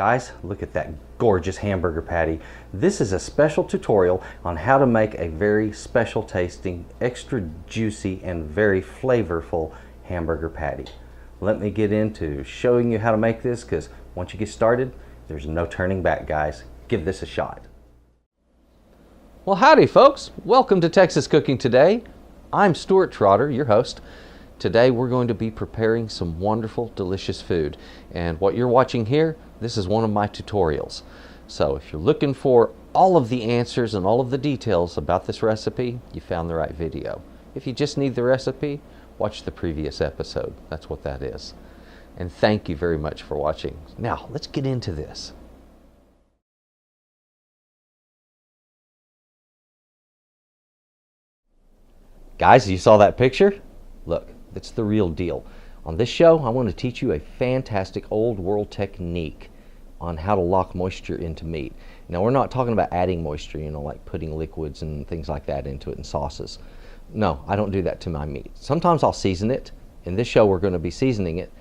Guys, look at that gorgeous hamburger patty. This is a special tutorial on how to make a very special tasting, extra juicy, and very flavorful hamburger patty. Let me get into showing you how to make this, because once you get started, there's no turning back, guys. Give this a shot. Well, howdy folks. Welcome to Texas Cooking Today. I'm Stuart Trotter, your host. Today we're going to be preparing some wonderful, delicious food. And what you're watching here, this is one of my tutorials. So if you're looking for all of the answers and all of the details about this recipe, you found the right video. If you just need the recipe, watch the previous episode. That's what that is. And thank you very much for watching. Now, let's get into this. Guys, you saw that picture? Look, it's the real deal. On this show, I want to teach you a fantastic old world technique on how to lock moisture into meat. Now, we're not talking about adding moisture, like putting liquids and things like that into it and sauces. No, I don't do that to my meat. Sometimes I'll season it. In this show, we're going to be seasoning it,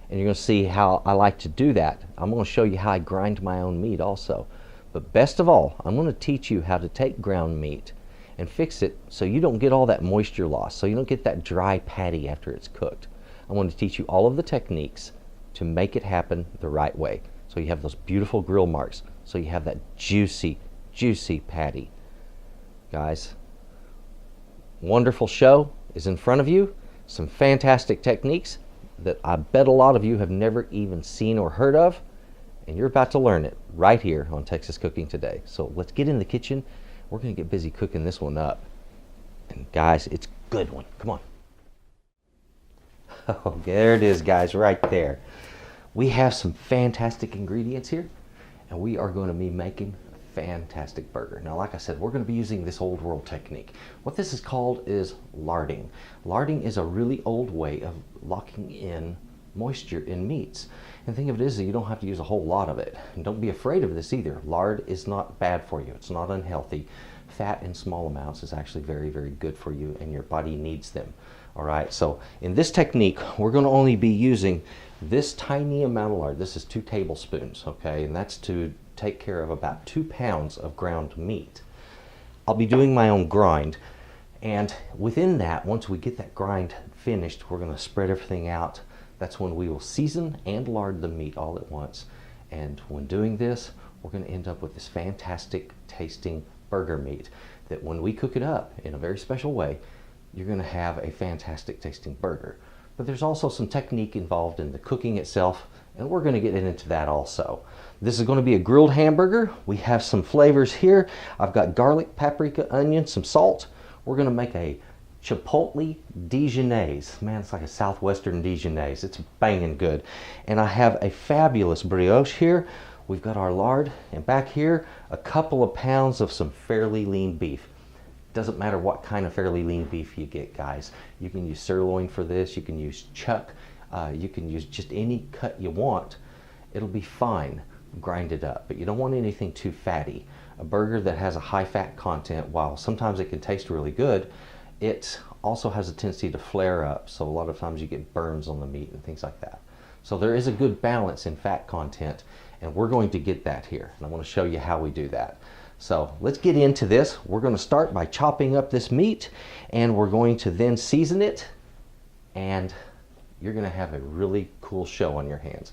and you're going to see how I like to do that. I'm going to show you how I grind my own meat also. But best of all, I'm going to teach you how to take ground meat and fix it so you don't get all that moisture loss, so you don't get that dry patty after it's cooked. I want to teach you all of the techniques to make it happen the right way, so you have those beautiful grill marks, so you have that juicy, juicy patty. Guys, wonderful show is in front of you. Some fantastic techniques that I bet a lot of you have never even seen or heard of, and you're about to learn it right here on Texas Cooking Today. So let's get in the kitchen. We're going to get busy cooking this one up. And guys, it's a good one. Come on. Oh, there it is, guys, right there. We have some fantastic ingredients here, and we are going to be making a fantastic burger. Now, like I said, we're going to be using this old world technique. What this is called is larding. Larding is a really old way of locking in moisture in meats. And think of it as you don't have to use a whole lot of it. And don't be afraid of this either. Lard is not bad for you. It's not unhealthy. Fat in small amounts is actually very, very good for you, and your body needs them. All right, so in this technique, we're going to only be using this tiny amount of lard. This is 2 tablespoons, okay? And that's to take care of about 2 pounds of ground meat. I'll be doing my own grind. And within that, once we get that grind finished, we're going to spread everything out. That's when we will season and lard the meat all at once. And when doing this, we're going to end up with this fantastic tasting burger meat that when we cook it up in a very special way, you're going to have a fantastic tasting burger. But there's also some technique involved in the cooking itself, and we're going to get into that also. This is going to be a grilled hamburger. We have some flavors here. I've got garlic, paprika, onion, some salt. We're going to make a Chipotle Dijonnaise. Man, it's like a southwestern Dijonnaise. It's banging good. And I have a fabulous brioche here. We've got our lard, and back here, a couple of pounds of some fairly lean beef. Doesn't matter what kind of fairly lean beef you get, guys. You can use sirloin for this. You can use chuck. You can use just any cut you want. It'll be fine. Grind it up, but you don't want anything too fatty. A burger that has a high fat content, while sometimes it can taste really good, it also has a tendency to flare up, so a lot of times you get burns on the meat and things like that. So there is a good balance in fat content, and we're going to get that here, and I want to show you how we do that. So let's get into this. We're going to start by chopping up this meat, and we're going to then season it, and you're going to have a really cool show on your hands.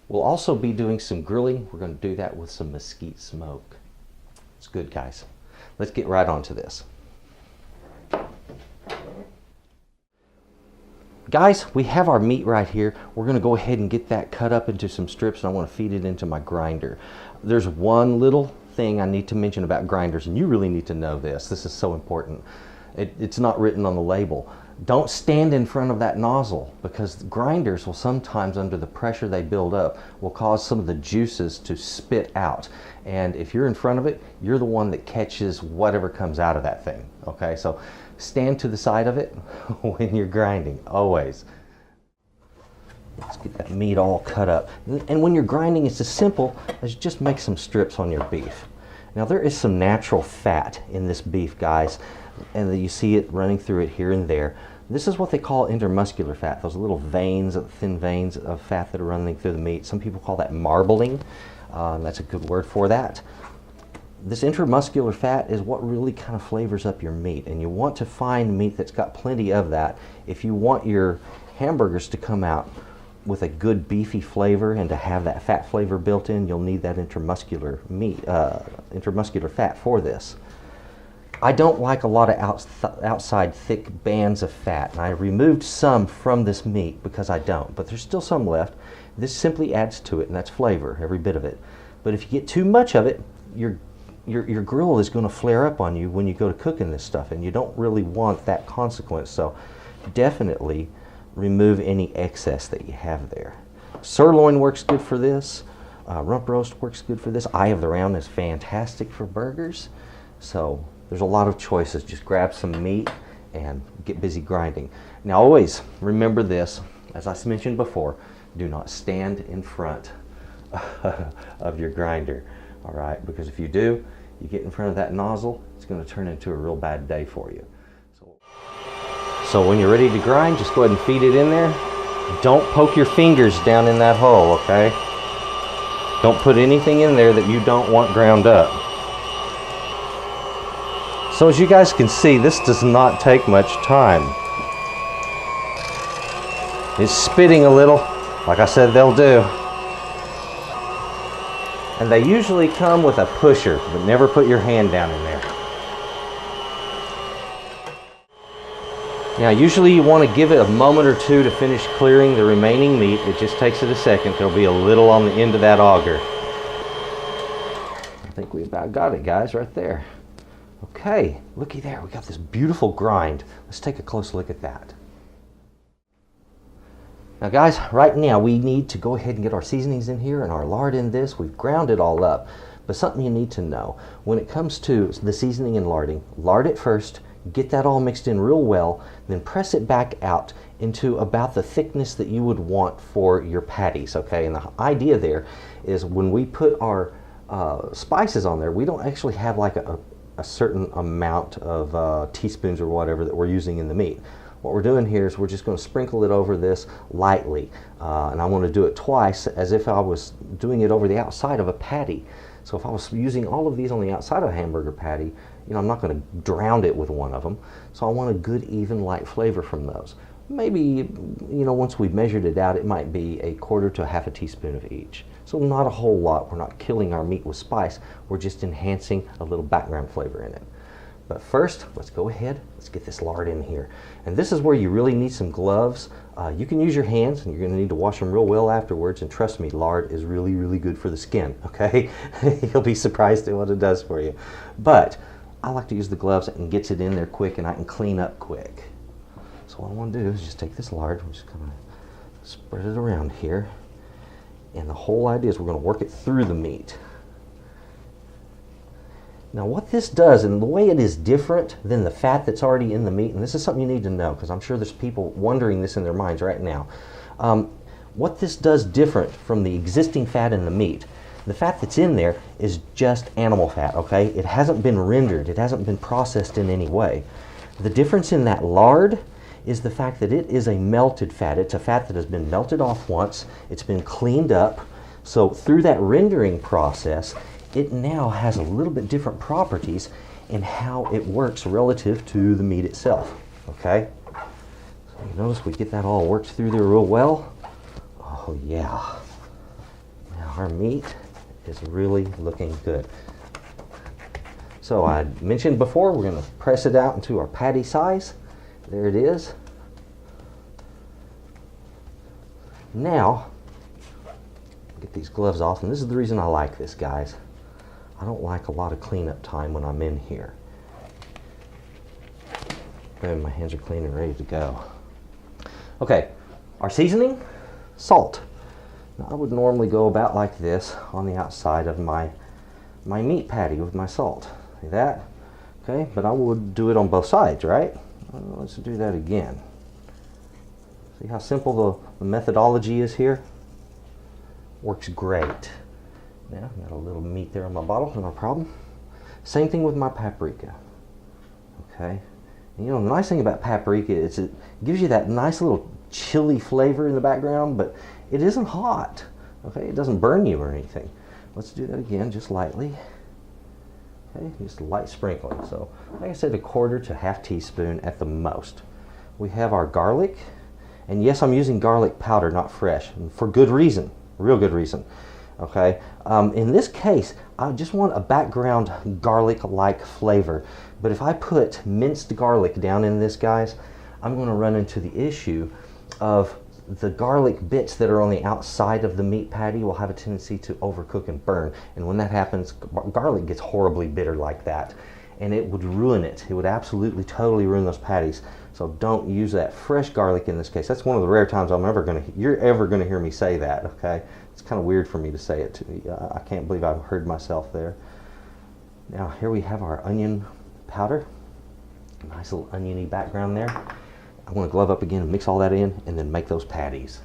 We'll also be doing some grilling. We're going to do that with some mesquite smoke. It's good, guys. Let's get right onto this. Guys, we have our meat right here. We're going to go ahead and get that cut up into some strips, and I want to feed it into my grinder. There's one little thing I need to mention about grinders, and you really need to know this. This is so important. It's not written on the label. Don't stand in front of that nozzle, because grinders will sometimes, under the pressure they build up, will cause some of the juices to spit out. And if you're in front of it, you're the one that catches whatever comes out of that thing. Okay, so stand to the side of it when you're grinding, always. Let's get that meat all cut up. And when you're grinding, it's as simple as just make some strips on your beef. Now, there is some natural fat in this beef, guys, and you see it running through it here and there. This is what they call intermuscular fat, those little veins, thin veins of fat that are running through the meat. Some people call that marbling. That's a good word for that. This intramuscular fat is what really kind of flavors up your meat, and you want to find meat that's got plenty of that. If you want your hamburgers to come out with a good beefy flavor and to have that fat flavor built in, you'll need that intramuscular fat for this. I don't like a lot of outside thick bands of fat, and I removed some from this meat because I don't, but there's still some left. This simply adds to it, and that's flavor, every bit of it. But if you get too much of it, your grill is going to flare up on you when you go to cooking this stuff, and you don't really want that consequence. So definitely remove any excess that you have there. Sirloin works good for this. Rump roast works good for this. Eye of the round is fantastic for burgers. So there's a lot of choices. Just grab some meat and get busy grinding. Now always remember this, as I mentioned before, do not stand in front of your grinder, all right? Because if you do, you get in front of that nozzle, it's going to turn into a real bad day for you. So when you're ready to grind, just go ahead and feed it in there. Don't poke your fingers down in that hole, okay? Don't put anything in there that you don't want ground up. So as you guys can see, this does not take much time. It's spitting a little, like I said they'll do. And they usually come with a pusher, but never put your hand down in there. Now usually you want to give it a moment or two to finish clearing the remaining meat. It just takes it a second. There'll be a little on the end of that auger. I think we about got it, guys, right there. Okay, looky there, we got this beautiful grind. Let's take a close look at that. Now guys, right now we need to go ahead and get our seasonings in here and our lard in this. We've ground it all up, but something you need to know. When it comes to the seasoning and larding, lard it first, get that all mixed in real well, then press it back out into about the thickness that you would want for your patties, okay? And the idea there is when we put our spices on there, we don't actually have like a certain amount of teaspoons or whatever that we're using in the meat. What we're doing here is we're just going to sprinkle it over this lightly, and I want to do it twice as if I was doing it over the outside of a patty. So if I was using all of these on the outside of a hamburger patty, you know, I'm not going to drown it with one of them. So I want a good, even, light flavor from those. Maybe, you know, once we've measured it out, it might be a quarter to a half a teaspoon of each. So not a whole lot. We're not killing our meat with spice. We're just enhancing a little background flavor in it. But first, let's go ahead, let's get this lard in here. And this is where you really need some gloves. You can use your hands, and you're going to need to wash them real well afterwards. And trust me, lard is really, really good for the skin, okay? You'll be surprised at what it does for you. But I like to use the gloves and gets it in there quick, and I can clean up quick. So what I want to do is just take this lard, I'm just going to spread it around here. And the whole idea is we're going to work it through the meat. Now what this does, and the way it is different than the fat that's already in the meat, and this is something you need to know because I'm sure there's people wondering this in their minds right now. What this does different from the existing fat in the meat, the fat that's in there is just animal fat, okay? It hasn't been rendered, it hasn't been processed in any way. The difference in that lard is the fact that it is a melted fat. It's a fat that has been melted off once, it's been cleaned up, so through that rendering process, it now has a little bit different properties in how it works relative to the meat itself, okay? So you notice we get that all worked through there real well. Oh yeah. Now our meat is really looking good. So I mentioned before, we're going to press it out into our patty size. There it is. Now, get these gloves off, and this is the reason I like this, guys. I don't like a lot of cleanup time when I'm in here. And my hands are clean and ready to go. Okay, our seasoning, salt. Now I would normally go about like this on the outside of my meat patty with my salt. See that? Okay, but I would do it on both sides, right? Let's do that again. See how simple the methodology is here? Works great. Now, got a little meat there on my bottle, no problem. Same thing with my paprika. Okay, and you know the nice thing about paprika is it gives you that nice little chili flavor in the background, but it isn't hot. Okay, it doesn't burn you or anything. let's do that again, just lightly. Okay, just a light sprinkling. So, like I said, 1/4 to 1/2 teaspoon at the most. We have our garlic, and yes, I'm using garlic powder, not fresh, and for good reason, real good reason. Okay, in this case, I just want a background garlic-like flavor. But if I put minced garlic down in this, guys, I'm going to run into the issue of the garlic bits that are on the outside of the meat patty will have a tendency to overcook and burn. And when that happens, garlic gets horribly bitter like that, and it would ruin it. It would absolutely, totally ruin those patties. So don't use that fresh garlic in this case. That's one of the rare times you're ever going to hear me say that, okay? It's kind of weird for me to say it to you. I can't believe I heard myself there. Now here we have our onion powder. Nice little oniony background there. I want to glove up again and mix all that in and then make those patties.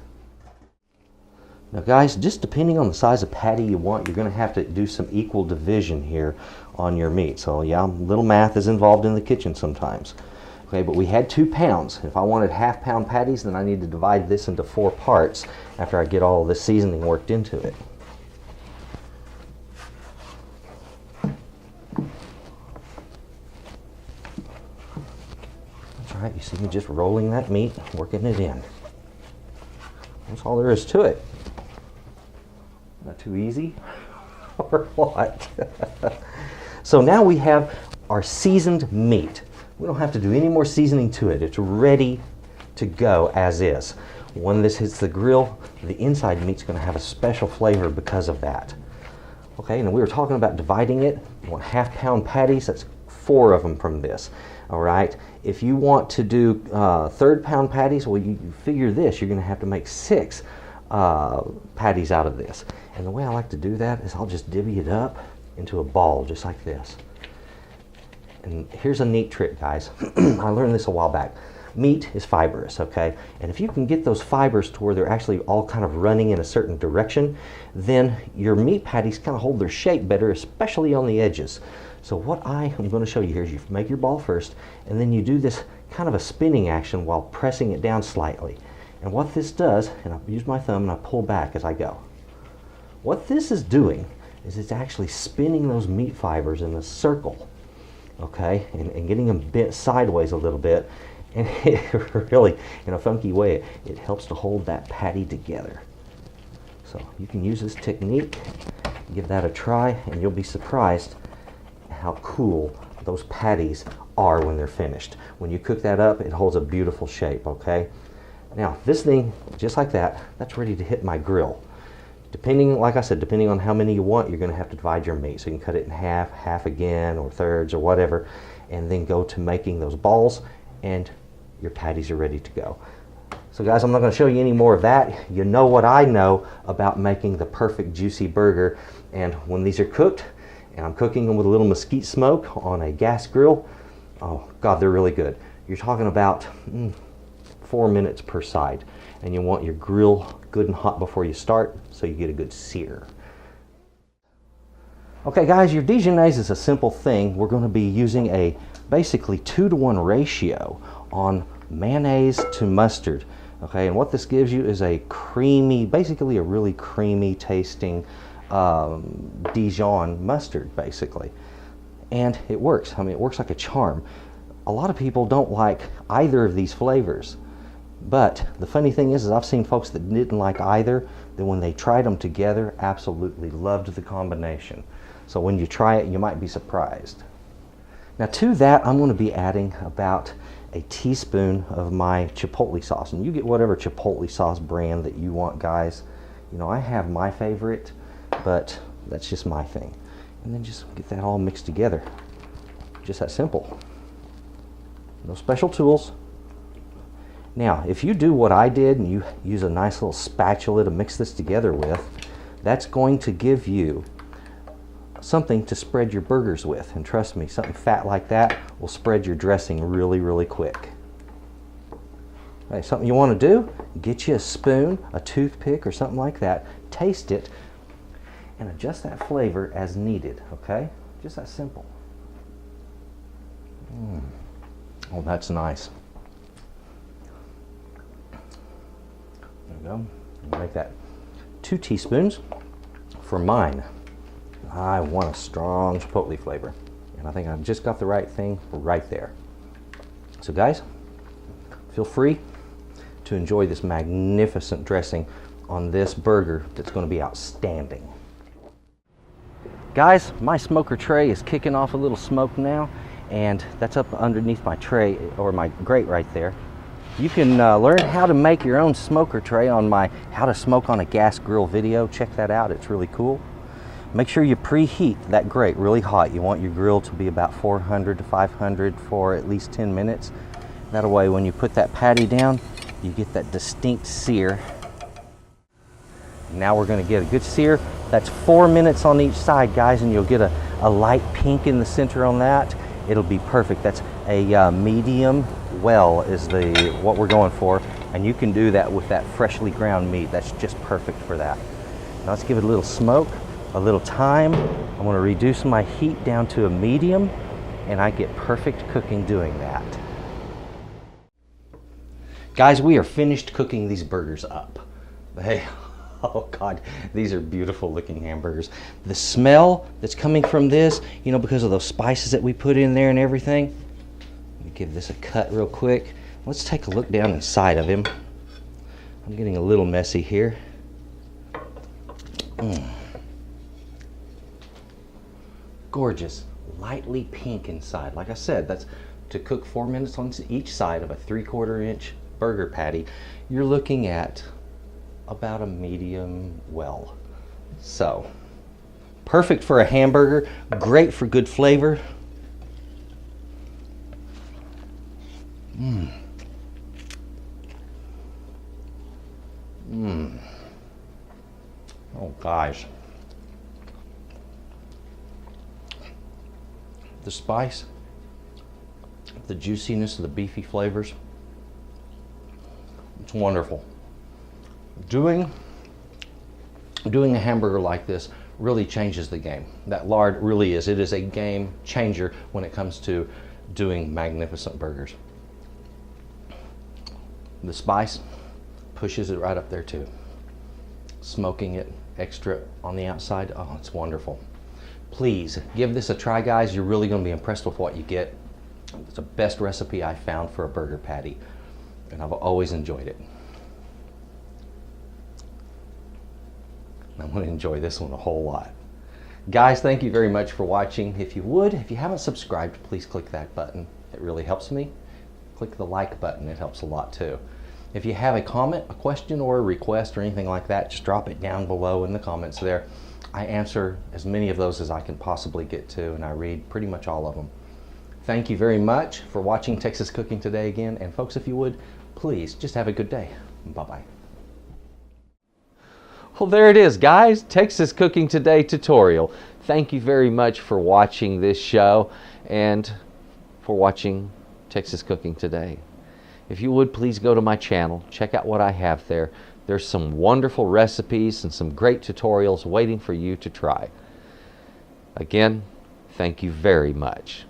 Now guys, just depending on the size of patty you want, you're going to have to do some equal division here on your meat. So yeah, little math is involved in the kitchen sometimes. Okay, but we had 2 pounds. If I wanted 1/2 pound patties, then I need to divide this into 4 parts after I get all this seasoning worked into it. That's right, you see me just rolling that meat, working it in. That's all there is to it. Not too easy, or what? So now we have our seasoned meat. We don't have to do any more seasoning to it. It's ready to go as is. When this hits the grill, the inside meat's going to have a special flavor because of that. Okay, and we were talking about dividing it. You want 1/2 pound patties, that's 4 of them from this. All right, if you want to do 1/3 pound patties, well, you figure this, you're going to have to make 6 patties out of this. And the way I like to do that is I'll just divvy it up into a ball just like this. And here's a neat trick, guys. I learned this a while back. Meat is fibrous, okay? And if you can get those fibers to where they're actually all kind of running in a certain direction, then your meat patties kind of hold their shape better, especially on the edges. So what I am going to show you here is you make your ball first, and then you do this kind of a spinning action while pressing it down slightly. And what this does, and I use my thumb and I pull back as I go. What this is doing is it's actually spinning those meat fibers in a circle. Okay, and getting them bent sideways a little bit, and it really, in a funky way, it helps to hold that patty together. So you can use this technique, give that a try, and you'll be surprised how cool those patties are when they're finished. When you cook that up, it holds a beautiful shape, okay? Now, this thing, just like that, that's ready to hit my grill. Depending, like I said, depending on how many you want, you're going to have to divide your meat. So you can cut it in half, half again, or thirds, or whatever, and then go to making those balls, and your patties are ready to go. So guys, I'm not going to show you any more of that. You know what I know about making the perfect juicy burger, and when these are cooked, and I'm cooking them with a little mesquite smoke on a gas grill, oh God, they're really good. You're talking about 4 minutes per side, and you want your grill good and hot before you start so you get a good sear. Okay guys, your Dijonnaise is a simple thing. We're going to be using a basically 2-to-1 ratio on mayonnaise to mustard. Okay, and what this gives you is a creamy, basically a really creamy tasting Dijon mustard basically. And it works. I mean, it works like a charm. A lot of people don't like either of these flavors. But the funny thing is I've seen folks that didn't like either, then when they tried them together, absolutely loved the combination. So when you try it, you might be surprised. Now to that, I'm going to be adding about a teaspoon of my Chipotle sauce. And you get whatever Chipotle sauce brand that you want, guys. You know, I have my favorite, but that's just my thing. And then just get that all mixed together. Just that simple. No special tools. Now, if you do what I did and you use a nice little spatula to mix this together with, that's going to give you something to spread your burgers with. And trust me, something fat like that will spread your dressing really, really quick. Okay, something you want to do, get you a spoon, a toothpick, or something like that, taste it, and adjust that flavor as needed, okay? Just that simple. Oh, that's nice. There we go. Make that 2 teaspoons for mine. I want a strong chipotle flavor. And I think I've just got the right thing right there. So guys, feel free to enjoy this magnificent dressing on this burger that's going to be outstanding. Guys, my smoker tray is kicking off a little smoke now, and that's up underneath my tray, or my grate right there. You can learn how to make your own smoker tray on my How to Smoke on a Gas Grill video. Check that out, it's really cool. Make sure you preheat that grate really hot. You want your grill to be about 400 to 500 for at least 10 minutes. That way when you put that patty down, you get that distinct sear. Now we're going to get a good sear. That's 4 minutes on each side, guys, and you'll get a light pink in the center on that. It'll be perfect. That's a medium well is what we're going for, and you can do that with that freshly ground meat. That's just perfect for that. Now let's give it a little smoke, a little time. I'm going to reduce my heat down to a medium, and I get perfect cooking doing that. Guys, we are finished cooking these burgers up. Oh God, these are beautiful looking hamburgers. The smell that's coming from this, you know, because of those spices that we put in there and everything. Let me give this a cut real quick. Let's take a look down inside of him. I'm getting a little messy here. Gorgeous, lightly pink inside. Like I said, that's to cook 4 minutes on each side of a 3/4 inch burger patty. You're looking at about a medium well. So perfect for a hamburger, great for good flavor. Oh gosh, the spice, the juiciness of the beefy flavors, it's wonderful. Doing a hamburger like this really changes the game. That lard really is. It is a game changer when it comes to doing magnificent burgers. The spice pushes it right up there too. Smoking it extra on the outside, oh, it's wonderful. Please give this a try, guys. You're really going to be impressed with what you get. It's the best recipe I found for a burger patty, and I've always enjoyed it. I'm going to enjoy this one a whole lot. Guys, thank you very much for watching. If you haven't subscribed, please click that button. It really helps me. Click the like button. It helps a lot too. If you have a comment, a question, or a request or anything like that, just drop it down below in the comments there. I answer as many of those as I can possibly get to, and I read pretty much all of them. Thank you very much for watching Texas Cooking Today again. And folks, if you would, please just have a good day. Bye-bye. Well, there it is, guys. Texas Cooking Today tutorial. Thank you very much for watching this show and for watching Texas Cooking Today. If you would, please go to my channel. Check out what I have there. There's some wonderful recipes and some great tutorials waiting for you to try. Again, thank you very much.